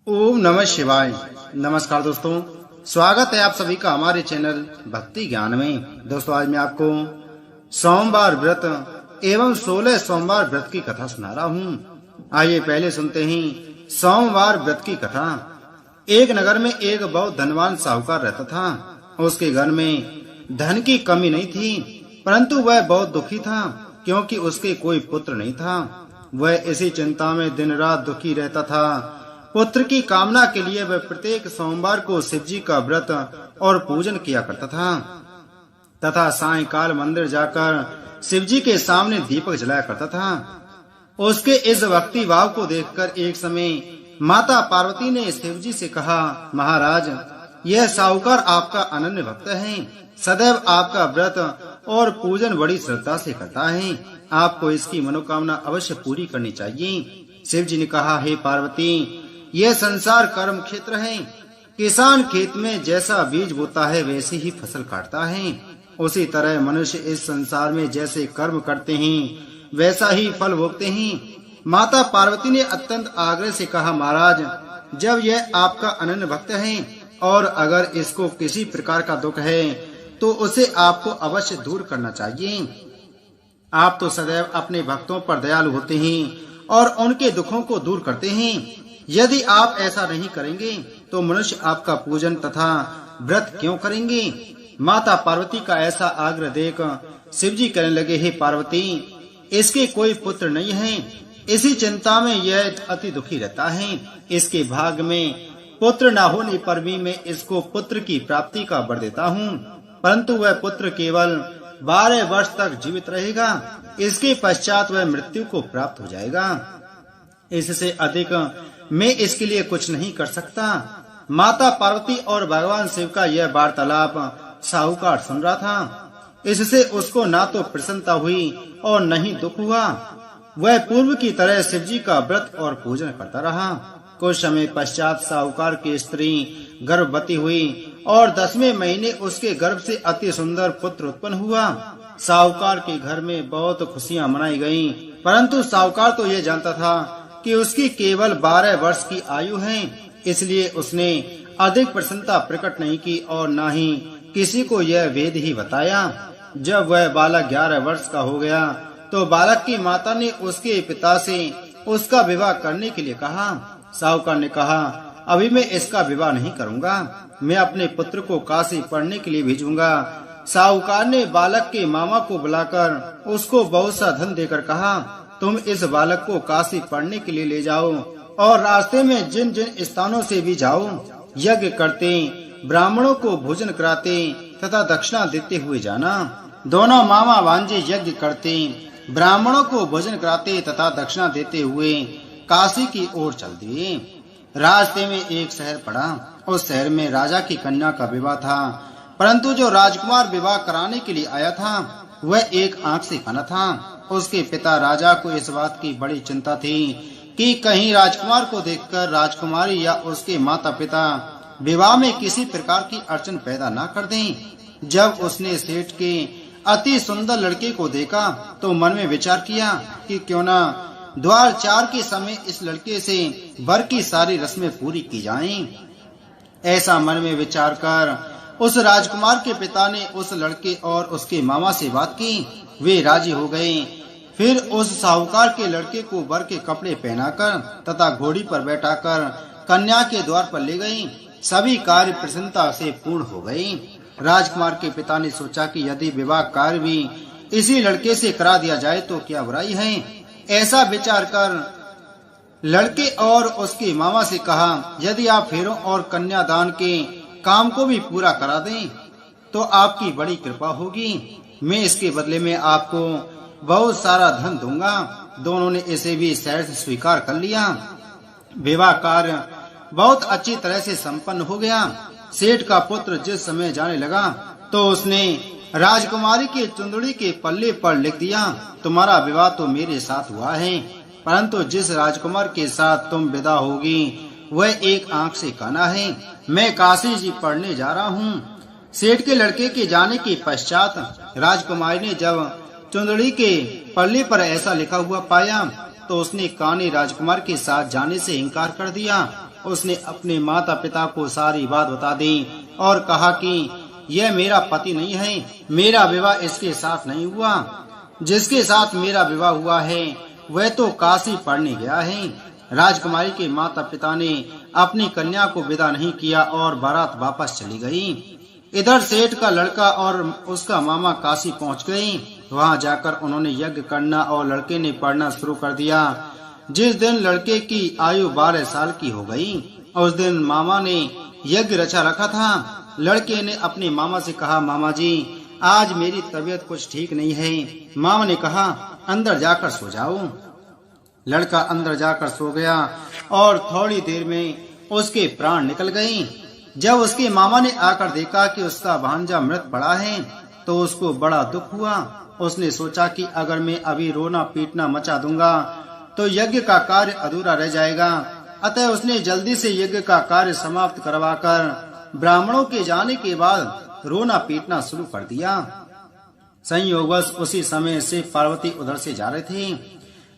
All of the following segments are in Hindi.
ओम नमः शिवाय। नमस्कार दोस्तों, स्वागत है आप सभी का हमारे चैनल भक्ति ज्ञान में। दोस्तों, आज मैं आपको सोमवार व्रत एवं 16 सोमवार व्रत की कथा सुना रहा हूँ। आइए पहले सुनते हैं सोमवार व्रत की कथा। एक नगर में एक बहुत धनवान साहूकार रहता था। उसके घर में धन की कमी नहीं थी, परंतु वह बहुत दुखी था क्योंकि उसके कोई पुत्र नहीं था। वह इसी चिंता में दिन रात दुखी रहता था। पुत्र की कामना के लिए वह प्रत्येक सोमवार को शिव जी का व्रत और पूजन किया करता था तथा सायंकाल मंदिर जाकर शिव जी के सामने दीपक जलाया करता था। उसके इस भक्ति भाव को देखकर एक समय माता पार्वती ने शिव जी से कहा, महाराज, यह साहूकार आपका अनन्य भक्त है, सदैव आपका व्रत और पूजन बड़ी श्रद्धा से करता है। आपको इसकी मनोकामना अवश्य पूरी करनी चाहिए। शिव जी ने कहा, हे पार्वती, यह संसार कर्म क्षेत्र है। किसान खेत में जैसा बीज बोता है वैसे ही फसल काटता है। उसी तरह मनुष्य इस संसार में जैसे कर्म करते हैं वैसा ही फल भोगते हैं। माता पार्वती ने अत्यंत आग्रह से कहा, महाराज, जब यह आपका अनन्य भक्त है और अगर इसको किसी प्रकार का दुख है तो उसे आपको अवश्य दूर करना चाहिए। आप तो सदैव अपने भक्तों पर दयालु होते हैं और उनके दुखों को दूर करते हैं। यदि आप ऐसा नहीं करेंगे तो मनुष्य आपका पूजन तथा व्रत क्यों करेंगे? माता पार्वती का ऐसा आग्रह देख शिव जी कहने लगे, हे पार्वती, इसके कोई पुत्र नहीं है। इसी चिंता में यह अति दुखी रहता है। इसके भाग में पुत्र न होने पर भी मैं इसको पुत्र की प्राप्ति का वर देता हूँ, परंतु वह पुत्र केवल 12 वर्ष तक जीवित रहेगा। इसके पश्चात वह मृत्यु को प्राप्त हो जाएगा। इससे अधिक मैं इसके लिए कुछ नहीं कर सकता। माता पार्वती और भगवान शिव का यह वार्तालाप साहूकार सुन रहा था। इससे उसको ना तो प्रसन्नता हुई और न ही दुख हुआ। वह पूर्व की तरह शिव जी का व्रत और पूजन करता रहा। कुछ समय पश्चात साहूकार की स्त्री गर्भवती हुई और 10वें महीने उसके गर्भ से अति सुंदर पुत्र उत्पन्न हुआ। साहूकार के घर में बहुत खुशियां मनाई गईं, परंतु साहूकार तो ये जानता था कि उसकी केवल 12 वर्ष की आयु है, इसलिए उसने अधिक प्रसन्नता प्रकट नहीं की और न ही किसी को यह वेद ही बताया। जब वह बालक 11 वर्ष का हो गया तो बालक की माता ने उसके पिता से उसका विवाह करने के लिए कहा। साहूकार ने कहा, अभी मैं इसका विवाह नहीं करूंगा, मैं अपने पुत्र को काशी पढ़ने के लिए भेजूंगा। साहूकार ने बालक के मामा को बुलाकर उसको बहुत सा धन देकर कहा, तुम इस बालक को काशी पढ़ने के लिए ले जाओ और रास्ते में जिन जिन स्थानों से भी जाओ, यज्ञ करते, ब्राह्मणों को भोजन कराते तथा दक्षिणा देते हुए जाना। दोनों मामा भांजे यज्ञ करते, ब्राह्मणों को भोजन कराते तथा दक्षिणा देते हुए काशी की ओर चल दिए। रास्ते में एक शहर पड़ा। उस शहर में राजा की कन्या का विवाह था, परंतु जो राजकुमार विवाह कराने के लिए आया था वह एक आंख से काना था। उसके पिता राजा को इस बात की बड़ी चिंता थी कि कहीं राजकुमार को देखकर राजकुमारी या उसके माता पिता विवाह में किसी प्रकार की अड़चन पैदा न कर दें। जब उसने सेठ के अति सुंदर लड़के को देखा तो मन में विचार किया कि क्यों न द्वार 4 के समय इस लड़के से वर की सारी रस्में पूरी की जाएं। ऐसा मन में विचार कर उस राजकुमार के पिता ने उस लड़के और उसके मामा से बात की। वे राजी हो गए। फिर उस साहूकार के लड़के को वर के कपड़े पहनाकर तथा घोड़ी पर बैठाकर कन्या के द्वार पर ले गई। सभी कार्य प्रसन्नता से पूर्ण हो गए। राजकुमार के पिता ने सोचा कि यदि विवाह कार्य भी इसी लड़के से करा दिया जाए तो क्या बुराई है। ऐसा विचार कर लड़के और उसके मामा से कहा, यदि आप फेरों और कन्यादान के काम को भी पूरा करा दें तो आपकी बड़ी कृपा होगी। मैं इसके बदले में आपको बहुत सारा धन दूंगा। दोनों ने इसे भी शहर से स्वीकार कर लिया। विवाह कार्य बहुत अच्छी तरह से संपन्न हो गया। सेठ का पुत्र जिस समय जाने लगा तो उसने राजकुमारी की चुंदड़ी के पल्ले पर लिख दिया, तुम्हारा विवाह तो मेरे साथ हुआ है, परंतु जिस राजकुमार के साथ तुम विदा होगी वह एक आंख से काना है। मैं काशी जी पढ़ने जा रहा हूँ। सेठ के लड़के के जाने के पश्चात राजकुमारी ने जब चुंदड़ी के पल्ले पर ऐसा लिखा हुआ पाया तो उसने कान्हे राजकुमार के साथ जाने से इनकार कर दिया। उसने अपने माता पिता को सारी बात बता दी और कहा कि यह मेरा पति नहीं है, मेरा विवाह इसके साथ नहीं हुआ। जिसके साथ मेरा विवाह हुआ है वह तो काशी पढ़ने गया है। राजकुमारी के माता पिता ने अपनी कन्या को विदा नहीं किया और बारात वापस चली गई। इधर सेठ का लड़का और उसका मामा काशी पहुंच गए। वहां जाकर उन्होंने यज्ञ करना और लड़के ने पढ़ना शुरू कर दिया। जिस दिन लड़के की आयु 12 साल की हो गई, उस दिन मामा ने यज्ञ रचा रखा था। लड़के ने अपने मामा से कहा, मामा जी आज मेरी तबीयत कुछ ठीक नहीं है। मामा ने कहा, अंदर जाकर सो जाओ। लड़का अंदर जाकर सो गया और थोड़ी देर में उसके प्राण निकल गए। जब उसके मामा ने आकर देखा कि उसका भांजा मृत पड़ा है तो उसको बड़ा दुख हुआ। उसने सोचा कि अगर मैं अभी रोना पीटना मचा दूंगा तो यज्ञ का कार्य अधूरा रह जाएगा। अतः उसने जल्दी से यज्ञ का कार्य समाप्त करवाकर ब्राह्मणों के जाने के बाद रोना पीटना शुरू कर दिया। संयोगवश उसी समय से पार्वती उधर से जा रहे थे।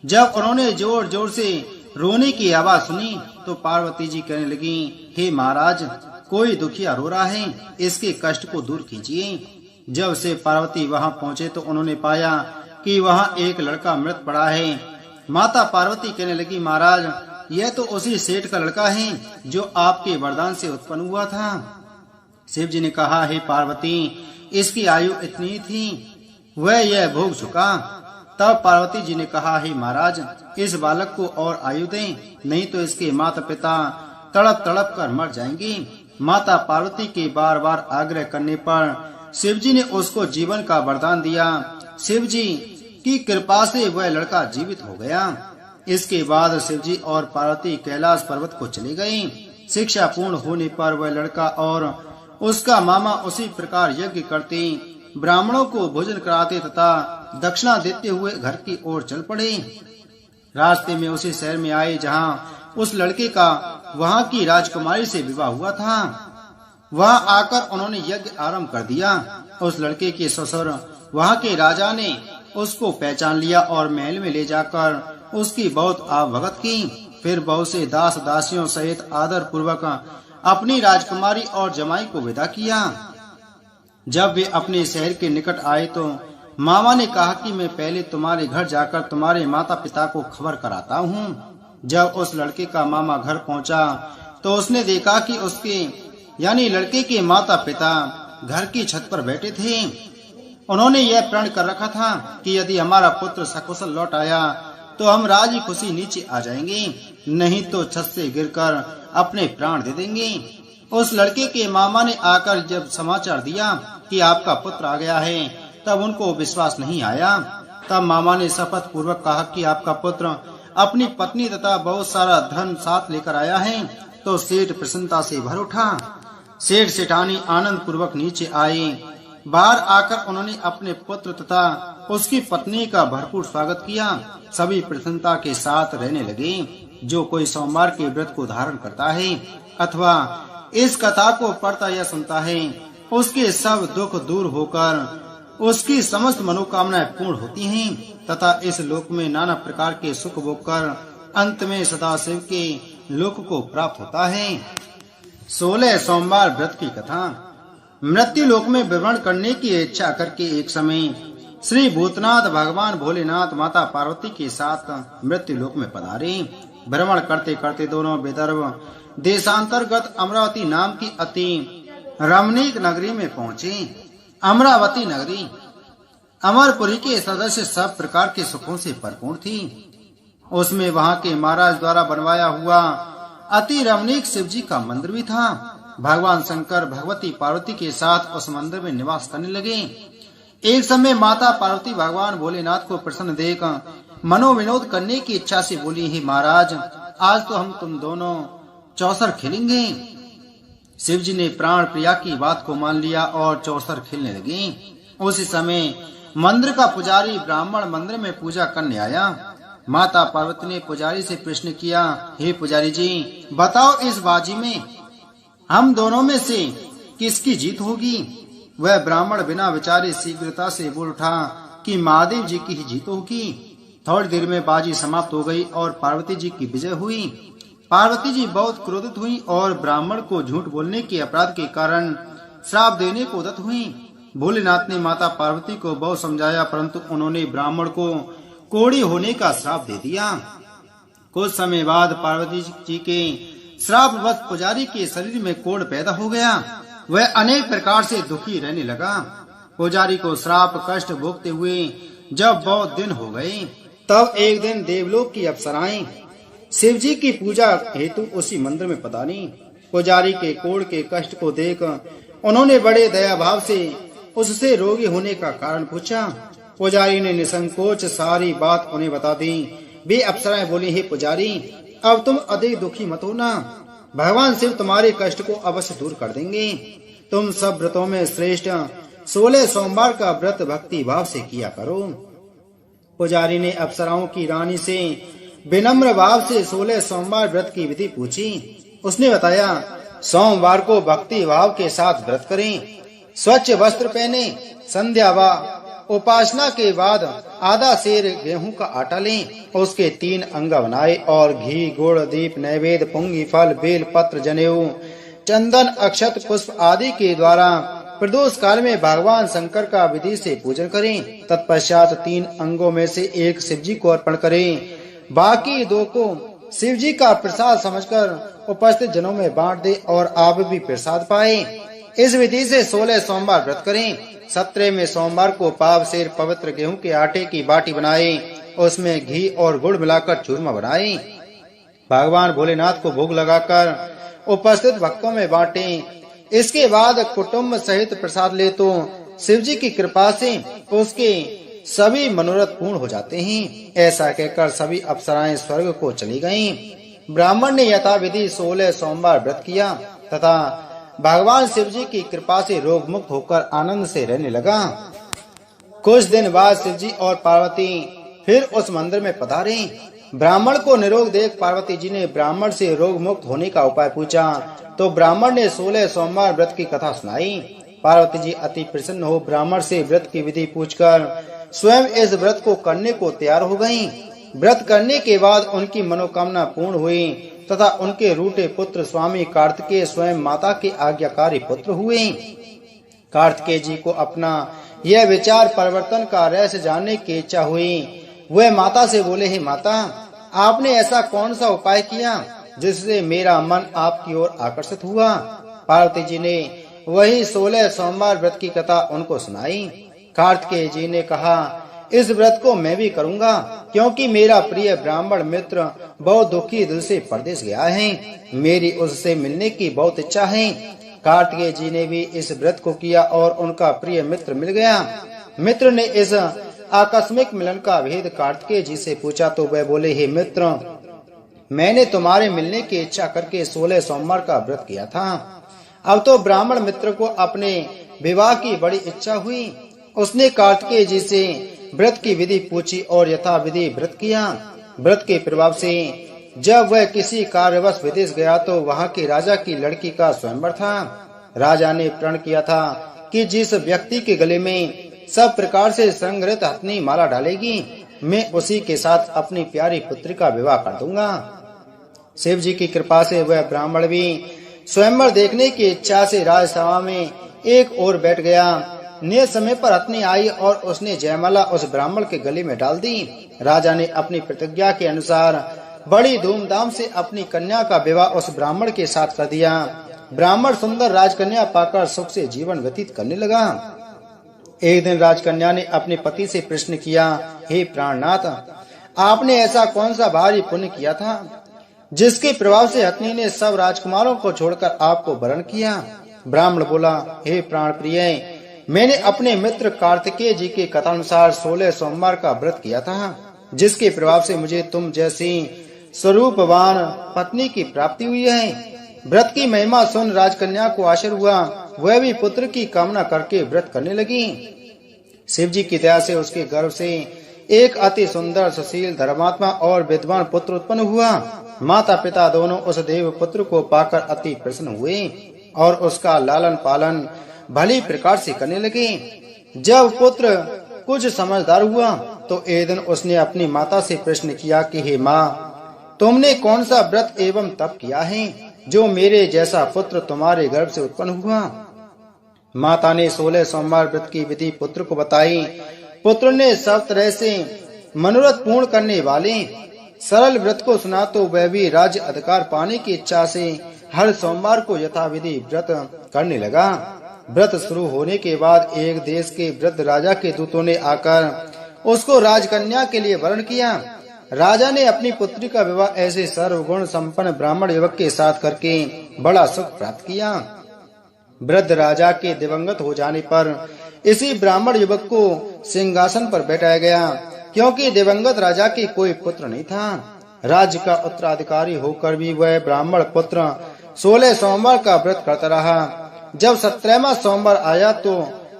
जब उन्होंने जोर जोर से रोने की आवाज सुनी तो पार्वती जी कहने लगी, हे महाराज, कोई दुखिया रो रहा है, इसके कष्ट को दूर कीजिए। जब से पार्वती वहां पहुंचे तो उन्होंने पाया कि वहां एक लड़का मृत पड़ा है। माता पार्वती कहने लगी, महाराज, यह तो उसी सेठ का लड़का है जो आपके वरदान से उत्पन्न हुआ था। शिव जी ने कहा, हे पार्वती, इसकी आयु इतनी थी, वह यह भोग चुका। तब पार्वती जी ने कहा, हे महाराज, इस बालक को और आयु दें, नहीं तो इसके माता पिता तड़प तड़प कर मर जाएंगे। माता पार्वती के बार बार आग्रह करने पर शिव जी ने उसको जीवन का वरदान दिया। शिव जी की कृपा से वह लड़का जीवित हो गया। इसके बाद शिव जी और पार्वती कैलाश पर्वत को चले गए। शिक्षा पूर्ण होने पर वह लड़का और उसका मामा उसी प्रकार यज्ञ करते, ब्राह्मणों को भोजन कराते तथा दक्षिणा देते हुए घर की ओर चल पड़े। रास्ते में उसी शहर में आए जहां उस लड़के का वहां की राजकुमारी से विवाह हुआ था। वहां आकर उन्होंने यज्ञ आरंभ कर दिया। उस लड़के के ससुर वहां के राजा ने उसको पहचान लिया और महल में ले जाकर उसकी बहुत आवभगत की। फिर बहुत से दास दासियों सहित आदर पूर्वक अपनी राजकुमारी और जमाई को विदा किया। जब वे अपने शहर के निकट आए तो मामा ने कहा कि मैं पहले तुम्हारे घर जाकर तुम्हारे माता पिता को खबर कराता हूँ। जब उस लड़के का मामा घर पहुंचा तो उसने देखा कि उसके यानी लड़के के माता पिता घर की छत पर बैठे थे। उन्होंने यह प्रण कर रखा था कि यदि हमारा पुत्र सकुशल लौट आया तो हम राजी खुशी नीचे आ जाएंगे, नहीं तो छत से गिरकर अपने प्राण दे देंगे। उस लड़के के मामा ने आकर जब समाचार दिया कि आपका पुत्र आ गया है, तब उनको विश्वास नहीं आया। तब मामा ने शपथ पूर्वक कहा कि आपका पुत्र अपनी पत्नी तथा बहुत सारा धन साथ लेकर आया है। तो सेठ प्रसन्नता से भर उठा। सेठ सेठानी आनंद पूर्वक नीचे आए। बाहर आकर उन्होंने अपने पुत्र तथा उसकी पत्नी का भरपूर स्वागत किया। सभी प्रसन्नता के साथ रहने लगे। जो कोई सोमवार के व्रत को धारण करता है अथवा इस कथा को पढ़ता या सुनता है, उसके सब दुख दूर होकर उसकी समस्त मनोकामनाएं पूर्ण होती हैं तथा इस लोक में नाना प्रकार के सुख भोग कर अंत में सदाशिव के लोक को प्राप्त होता है। 16 सोमवार व्रत की कथा। मृत्यु लोक में विवरण करने की इच्छा करके एक समय श्री भूतनाथ भगवान भोलेनाथ माता पार्वती के साथ मृत्यु लोक में पधारे। भ्रमण करते करते दोनों विदर्भ देशांतर्गत अमरावती नाम की अति रमणीक नगरी में पहुँचे। अमरावती नगरी अमरपुरी के सदस्य सब प्रकार के सुखों से भरपूर थी। उसमें वहां के महाराज द्वारा बनवाया हुआ अति रमणीक शिव जी का मंदिर भी था। भगवान शंकर भगवती पार्वती के साथ उस मंदिर में निवास करने लगे। एक समय माता पार्वती भगवान भोलेनाथ को प्रसन्न देख मनोविनोद करने की इच्छा से बोली, हे महाराज, आज तो हम तुम दोनों चौसर खेलेंगे। शिव जी ने प्राण प्रिया की बात को मान लिया और चौसर खेलने लगे। उसी समय मंदिर का पुजारी ब्राह्मण मंदिर में पूजा करने आया। माता पार्वती ने पुजारी से प्रश्न किया, हे पुजारी जी, बताओ इस बाजी में हम दोनों में से किसकी जीत होगी? वह ब्राह्मण बिना विचारे शीघ्रता से बोल उठा कि महादेव जी की ही जीत होगी। थोड़ी देर में बाजी समाप्त हो गई और पार्वती जी की विजय हुई। पार्वती जी बहुत क्रोधित हुई और ब्राह्मण को झूठ बोलने के अपराध के कारण श्राप देने को उद्यत हुई। भोलेनाथ ने माता पार्वती को बहुत समझाया, परंतु उन्होंने ब्राह्मण को कोढ़ी होने का श्राप दे दिया। कुछ समय बाद पार्वती जी के श्रापवश पुजारी के शरीर में कोढ़ पैदा हो गया। वह अनेक प्रकार से दुखी रहने लगा। पुजारी को श्राप कष्ट भोगते हुए जब बहुत दिन हो गए, तब एक दिन देवलोक की अप्सराएं शिव जी की पूजा हेतु उसी मंदिर में पधारी। पुजारी के कोढ़ के कष्ट को देख उन्होंने बड़े दया भाव से उससे रोगी होने का कारण पूछा। पुजारी ने निसंकोच सारी बात उन्हें बता दी। वे अप्सराएं बोली, हे पुजारी, अब तुम अधिक दुखी मत होना। भगवान शिव तुम्हारे कष्ट को अवश्य दूर कर देंगे। तुम सब व्रतों में श्रेष्ठ 16 सोमवार का व्रत भक्ति भाव से किया करो। पुजारी ने अप्सराओं की रानी से विनम्र भाव से 16 सोमवार व्रत की विधि पूछी। उसने बताया, सोमवार को भक्ति भाव के साथ व्रत करें, स्वच्छ वस्त्र पहने, संध्या व उपासना के बाद आधा सेर गेहूं का आटा लें, उसके 3 अंग बनाए और घी, गुड़, दीप, नैवेद्य, पुंगी फल, बेल पत्र, जनेऊ, चंदन, अक्षत, पुष्प आदि के द्वारा प्रदोष काल में भगवान शंकर का विधि से पूजन करें। तत्पश्चात 3 अंगों में से एक शिव जी को अर्पण करें, बाकी 2 को शिव जी का प्रसाद समझकर उपस्थित जनों में बांट दे और आप भी प्रसाद पाए। इस विधि से 16 सोमवार व्रत करें। 17वें सोमवार को पाव सेर पवित्र गेहूं के आटे की बाटी बनाए, उसमें घी और गुड़ मिलाकर चूरमा बनाए, भगवान भोलेनाथ को भोग लगाकर उपस्थित भक्तों में बांटें। इसके बाद कुटुंब सहित प्रसाद ले तो शिव जी की कृपा से उसके सभी मनोरथ पूर्ण हो जाते हैं। ऐसा कहकर सभी अप्सराएं स्वर्ग को चली गईं। ब्राह्मण ने यथाविधि 16 सोमवार व्रत किया तथा भगवान शिव जी की कृपा से रोग मुक्त होकर आनंद से रहने लगा। कुछ दिन बाद शिव जी और पार्वती फिर उस मंदिर में पधारे। ब्राह्मण को निरोग देख पार्वती जी ने ब्राह्मण से रोग मुक्त होने का उपाय पूछा, तो ब्राह्मण ने 16 सोमवार व्रत की कथा सुनाई। पार्वती जी अति प्रसन्न हो ब्राह्मण से व्रत की विधि पूछकर स्वयं इस व्रत को करने को तैयार हो गयीं। व्रत करने के बाद उनकी मनोकामना पूर्ण हुई तथा उनके रूठे पुत्र स्वामी कार्तिकेय स्वयं माता के आज्ञाकारी पुत्र हुए। कार्तिकेय जी को अपना यह विचार परिवर्तन का रहस्य जानने की इच्छा हुई। वह माता से बोले, हे माता, आपने ऐसा कौन सा उपाय किया जिससे मेरा मन आपकी ओर आकर्षित हुआ? पार्वती जी ने वही 16 सोमवार व्रत की कथा उनको सुनाई। कार्तिकेय जी ने कहा, इस व्रत को मैं भी करूंगा, क्योंकि मेरा प्रिय ब्राह्मण मित्र बहुत दुखी दिल से परदेश गया है। मेरी उससे मिलने की बहुत इच्छा है। कार्तिकेय जी ने भी इस व्रत को किया और उनका प्रिय मित्र मिल गया। मित्र ने इस आकस्मिक मिलन का भेद कार्तिकेय जी से पूछा तो वह बोले, हे मित्र, मैंने तुम्हारे मिलने की इच्छा करके 16 सोमवार का व्रत किया था। अब तो ब्राह्मण मित्र को अपने विवाह की बड़ी इच्छा हुई। उसने कार्तिकेय जी से व्रत की विधि पूछी और यथा विधि व्रत किया। व्रत के प्रभाव से जब वह किसी कार्यवश विदेश गया तो वहां के राजा की लड़की का स्वयंवर था। राजा ने प्रण किया था कि जिस व्यक्ति के गले में सब प्रकार से संग्रहित हथनी माला डालेगी, मैं उसी के साथ अपनी प्यारी पुत्री का विवाह कर दूंगा। शिव जी की कृपा से वह ब्राह्मण भी स्वयंवर देखने की इच्छा से राजसभा में एक ओर बैठ गया। नियत समय पर हथनी आई और उसने जयमाला उस ब्राह्मण के गले में डाल दी। राजा ने अपनी प्रतिज्ञा के अनुसार बड़ी धूमधाम से अपनी कन्या का विवाह उस ब्राह्मण के साथ कर दिया। ब्राह्मण सुंदर राजकन्या पाकर सुख से जीवन व्यतीत करने लगा। एक दिन राजकन्या ने अपने पति से प्रश्न किया, हे प्राणनाथ, आपने ऐसा कौन सा भारी पुण्य किया था जिसके प्रभाव से हथनी ने सब राजकुमारों को छोड़कर आपको वरण किया? ब्राह्मण बोला, हे प्राण प्रिय, मैंने अपने मित्र कार्तिकेय जी के कथानुसार 16 सोमवार का व्रत किया था, जिसके प्रभाव से मुझे तुम जैसी स्वरूपवान पत्नी की प्राप्ति हुई है। व्रत की महिमा सुन राजकन्या को आश्चर्य हुआ। वह भी पुत्र की कामना करके व्रत करने लगी। शिव जी की दया से उसके गर्भ से एक अति सुंदर, सुशील, धर्मात्मा और विद्वान पुत्र उत्पन्न हुआ। माता पिता दोनों उस देव पुत्र को पाकर अति प्रसन्न हुए और उसका लालन पालन भली प्रकार से करने लगे। जब पुत्र कुछ समझदार हुआ तो एक दिन उसने अपनी माता से प्रश्न किया कि हे माँ, तुमने कौन सा व्रत एवं तप किया है जो मेरे जैसा पुत्र तुम्हारे गर्भ से उत्पन्न हुआ? माता ने 16 सोमवार व्रत की विधि पुत्र को बताई। पुत्र ने सब तरह से मनोरथ पूर्ण करने वाले सरल व्रत को सुना तो वह भी राज्य अधिकार पाने की इच्छा से हर सोमवार को यथाविधि व्रत करने लगा। व्रत शुरू होने के बाद एक देश के वृद्ध राजा के दूतों ने आकर उसको राजकन्या के लिए वर्ण किया। राजा ने अपनी पुत्री का विवाह ऐसे सर्वगुण संपन्न ब्राह्मण युवक के साथ करके बड़ा सुख प्राप्त किया। वृद्ध राजा के दिवंगत हो जाने पर इसी ब्राह्मण युवक को सिंहासन पर बैठाया गया, क्योंकि दिवंगत राजा के कोई पुत्र नहीं था। राज्य का उत्तराधिकारी होकर भी वह ब्राह्मण पुत्र 16 सोमवार का व्रत करता रहा। जब 17वां सोमवार आया तो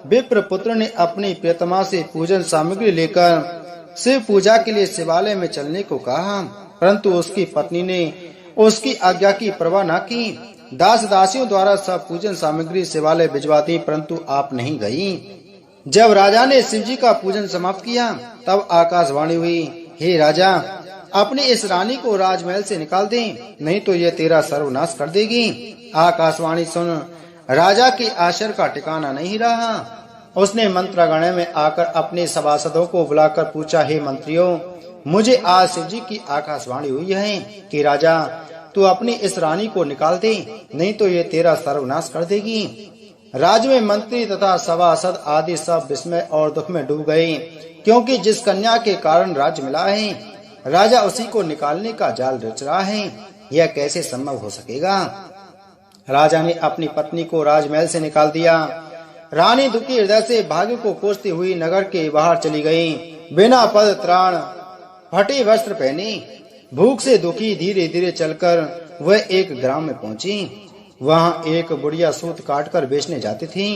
विप्र पुत्र ने अपनी प्रियतमा से पूजन सामग्री लेकर शिव पूजा के लिए शिवालय में चलने को कहा, परंतु उसकी पत्नी ने उसकी आज्ञा की परवाह न की। दास दासियों द्वारा सब पूजन सामग्री शिवालय भिजवा दी, परंतु आप नहीं गई। जब राजा ने शिव जी का पूजन समाप्त किया तब आकाशवाणी हुई, हे राजा, अपनी इस रानी को राजमहल से निकाल दे, नहीं तो ये तेरा सर्वनाश कर देगी। आकाशवाणी सुन राजा के आश्चर्य का ठिकाना नहीं रहा। उसने मंत्रगण में आकर अपने सभासदों को बुलाकर पूछा, हे मंत्रियों, मुझे आज शिव जी की आकाशवाणी हुई है कि राजा तू अपनी इस रानी को निकाल दे, नहीं तो ये तेरा सर्वनाश कर देगी। राज्य में मंत्री तथा सभासद आदि सब विस्मय और दुख में डूब गए, क्योंकि जिस कन्या के कारण राज्य मिला है राजा उसी को निकालने का जाल रच रहा है, यह कैसे संभव हो सकेगा। राजा ने अपनी पत्नी को राजमहल से निकाल दिया। रानी दुखी हृदय से भाग्य को कोसती हुई नगर के बाहर चली गई। बिना पद त्राण, फटे वस्त्र पहने, भूख से दुखी धीरे धीरे चलकर वह एक ग्राम में पहुंची। वहां एक बुढ़िया सूत काटकर बेचने जाती थी।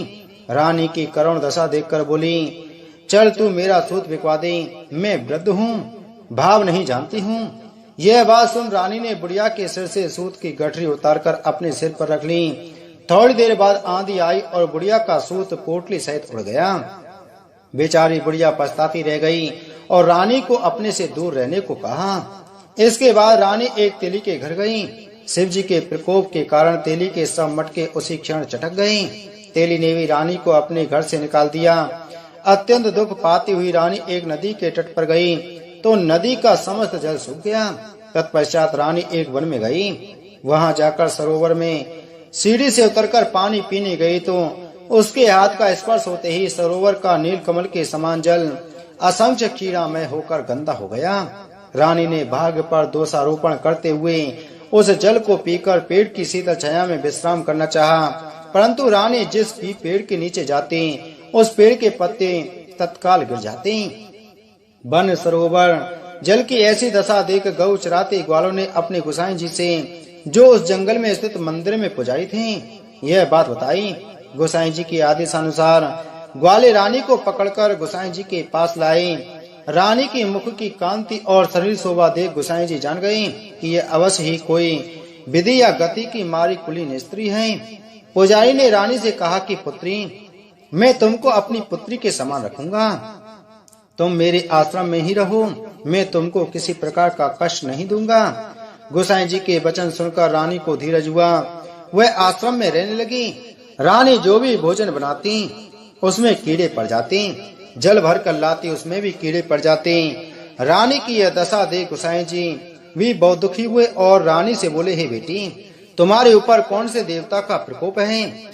रानी की करुण दशा देखकर बोली, चल तू मेरा सूत बिकवा दे, मैं वृद्ध हूँ, भाव नहीं जानती हूँ। यह बात सुन रानी ने बुढ़िया के सिर से सूत की गठरी उतारकर अपने सिर पर रख ली। थोड़ी देर बाद आंधी आई और बुढ़िया का सूत पोटली सहित उड़ गया। बेचारी बुढ़िया पछताती रह गई और रानी को अपने से दूर रहने को कहा। इसके बाद रानी एक तेली के घर गई। शिव जी के प्रकोप के कारण तेली के सब मटके उसी क्षण चटक गए। तेली ने भी रानी को अपने घर से निकाल दिया। अत्यंत दुख पाती हुई रानी एक नदी के तट पर गई तो नदी का समस्त जल सूख गया। तत्पश्चात रानी एक वन में गई। वहां जाकर सरोवर में सीढ़ी से उतरकर पानी पीने गई तो उसके हाथ का स्पर्श होते ही सरोवर का नीलकमल के समान जल असंख्य कीड़ामय होकर गंदा हो गया। रानी ने भाग्य पर दोषारोपण करते हुए उस जल को पीकर पेड़ की शीतल छाया में विश्राम करना चाहा, परंतु रानी जिस भी पेड़ के नीचे जाती उस पेड़ के पत्ते तत्काल गिर जाते। वन सरोवर जल की ऐसी दशा देख गौ चराते ग्वालों ने अपने गोसाई जी से, जो उस जंगल में स्थित मंदिर में पुजारी थे, यह बात बताई। गोसाई जी के आदेशानुसार ग्वाले रानी को पकड़कर गोसाई जी के पास लाए। रानी की मुख की कांति और शरीर शोभा देख गोसाई जी जान गए कि यह अवश्य ही कोई विधि या गति की मारी कुलीन स्त्री है। पुजारी ने रानी से कहा कि पुत्री, मैं तुमको अपनी पुत्री के समान रखूंगा, तुम मेरे आश्रम में ही रहो, मैं तुमको किसी प्रकार का कष्ट नहीं दूंगा। गोसाई जी के वचन सुनकर रानी को धीरज हुआ। वह आश्रम में रहने लगी। रानी जो भी भोजन बनाती उसमें कीड़े पड़ जाते, जल भर कर लाती उसमें भी कीड़े पड़ जाते। रानी की यह दशा देख गोसाई जी भी बहुत दुखी हुए और रानी से बोले, हे बेटी, तुम्हारे ऊपर कौन से देवता का प्रकोप है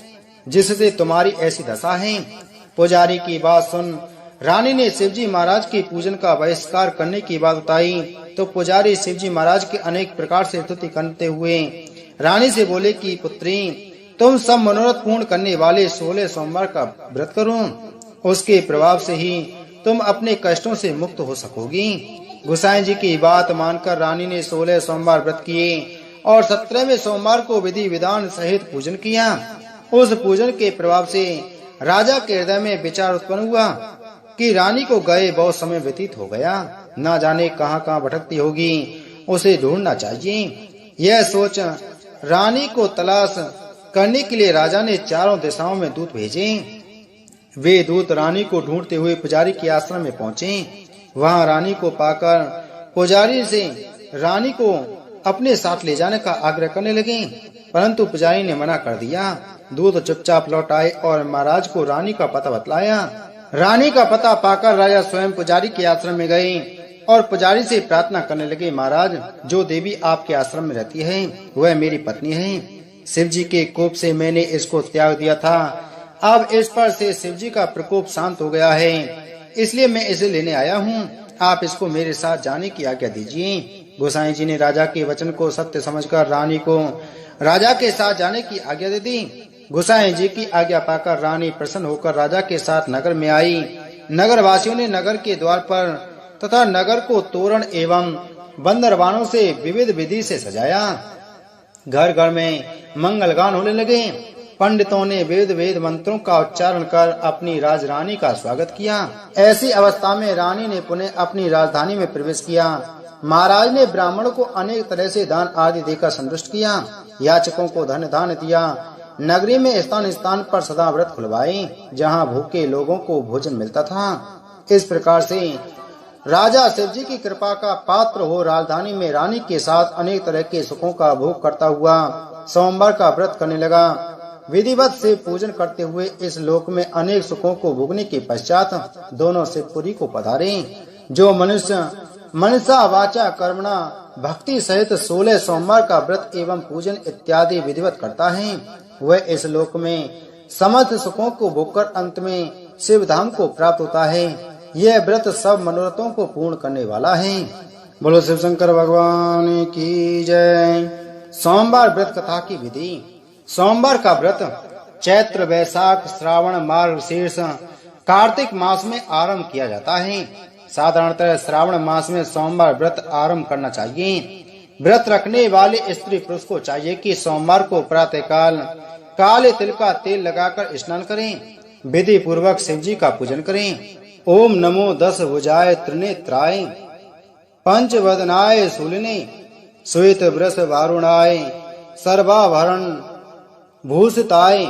जिससे तुम्हारी ऐसी दशा है। पुजारी की बात सुन रानी ने शिवजी महाराज के पूजन का बहिष्कार करने की बात बताई तो पुजारी शिवजी महाराज के अनेक प्रकार से स्तुति करते हुए रानी से बोले कि पुत्री, तुम सब मनोरथ पूर्ण करने वाले 16 सोमवार का व्रत करो, उसके प्रभाव से ही तुम अपने कष्टों से मुक्त हो सकोगी। गोसाई जी की बात मानकर रानी ने 16 सोमवार व्रत किए और 17वें सोमवार को विधि विधान सहित पूजन किया। उस पूजन के प्रभाव से राजा के हृदय में विचार उत्पन्न हुआ कि रानी को गए बहुत समय व्यतीत हो गया, न जाने कहां कहां भटकती होगी, उसे ढूंढना चाहिए। यह सोच रानी को तलाश करने के लिए राजा ने चारों दिशाओं में दूत भेजे। वे दूत रानी को ढूंढते हुए पुजारी के आश्रम में पहुंचे। वहां रानी को पाकर पुजारी से रानी को अपने साथ ले जाने का आग्रह करने लगे, परंतु पुजारी ने मना कर दिया। दूत चुपचाप लौट आए और महाराज को रानी का पता बतलाया। रानी का पता पाकर राजा स्वयं पुजारी के आश्रम में गए और पुजारी से प्रार्थना करने लगे, महाराज, जो देवी आपके आश्रम में रहती है वह मेरी पत्नी है। शिव जी के कोप से मैंने इसको त्याग दिया था। अब इस पर से शिव जी का प्रकोप शांत हो गया है, इसलिए मैं इसे लेने आया हूँ। आप इसको मेरे साथ जाने की आज्ञा दीजिए। गोसाई जी ने राजा के वचन को सत्य समझकर रानी को राजा के साथ जाने की आज्ञा दे दी। गोसाई जी की आज्ञा पाकर रानी प्रसन्न होकर राजा के साथ नगर में आई। नगर वासियों ने नगर के द्वार पर तथा नगर को तोरण एवं बंदरवानों से विविध विधि से सजाया। घर घर में मंगल गान होने लगे। पंडितों ने वेद वेद मंत्रों का उच्चारण कर अपनी राजरानी का स्वागत किया। ऐसी अवस्था में रानी ने पुनः अपनी राजधानी में प्रवेश किया। महाराज ने ब्राह्मणों को अनेक तरह से दान आदि देकर संतुष्ट किया। याचकों को धन दान दिया। नगरी में स्थान स्थान पर सदा व्रत खुलवाए, जहाँ भूखे लोगों को भोजन मिलता था। इस प्रकार से राजा शिव जी की कृपा का पात्र हो राजधानी में रानी के साथ अनेक तरह के सुखों का भोग करता हुआ सोमवार का व्रत करने लगा। विधिवत से पूजन करते हुए इस लोक में अनेक सुखों को भोगने के पश्चात दोनों शिवपुरी को पधारे। जो मनुष्य मनसा वाचा कर्मणा भक्ति सहित 16 सोमवार का व्रत एवं पूजन इत्यादि विधिवत करता है, वह इस लोक में समस्त सुखों को भोगकर अंत में शिव धाम को प्राप्त होता है। यह व्रत सब मनोरथों को पूर्ण करने वाला है। बोलो शिव शंकर भगवान की जय। सोमवार व्रत कथा की विधि। सोमवार का व्रत चैत्र वैशाख श्रावण मार्गशीर्ष कार्तिक मास में आरंभ किया जाता है। साधारणतः श्रावण मास में सोमवार व्रत आरंभ करना चाहिए। व्रत रखने वाले स्त्री पुरुष को चाहिए कि सोमवार को प्रातः काल काले तिल का तेल लगाकर स्नान करें। विधि पूर्वक शिव जी का पूजन करें। ओम नमो 10 भुजाय त्रिनेत्राय पंचवदनाय शूलिने श्वेत वृष वारुणाय सर्वाभरण भूषिताय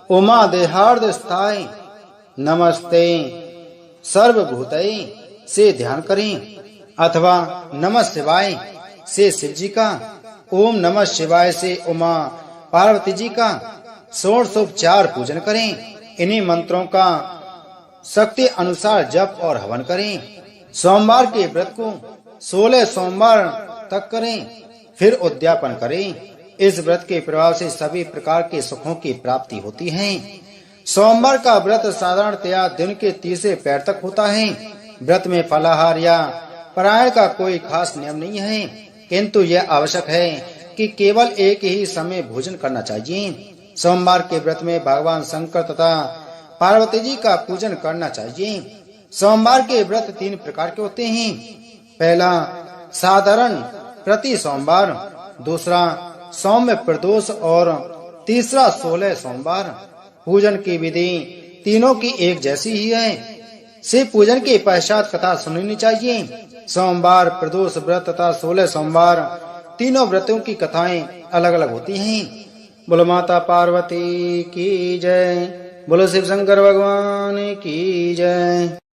उमा देहार्दस्थाय नमस्ते सर्वभूतये से ध्यान करें, अथवा नमः शिवाय से शिव जी का, ओम नमः शिवाय से उमा पार्वती जी का षोडशोपचार पूजन करें। इन्हीं मंत्रों का शक्ति अनुसार जप और हवन करें। सोमवार के व्रत को 16 सोमवार तक करें, फिर उद्यापन करें। इस व्रत के प्रभाव से सभी प्रकार के सुखों की प्राप्ति होती है। सोमवार का व्रत साधारणतया दिन के तीसरे पैर तक होता है। व्रत में फलाहार या पारायण का कोई खास नियम नहीं है, किंतु यह आवश्यक है कि केवल एक ही समय भोजन करना चाहिए। सोमवार के व्रत में भगवान शंकर तथा पार्वती जी का पूजन करना चाहिए। सोमवार के व्रत 3 प्रकार के होते हैं। पहला साधारण प्रति सोमवार, दूसरा सौम्य प्रदोष और तीसरा 16 सोमवार। पूजन की विधि तीनों की एक जैसी ही है। शिव पूजन के पश्चात कथा सुननी चाहिए। सोमवार, प्रदोष व्रत तथा 16 सोमवार तीनों व्रतों की कथाएं अलग अलग होती हैं। बोलो माता पार्वती की जय। बोलो शिव शंकर भगवान की जय।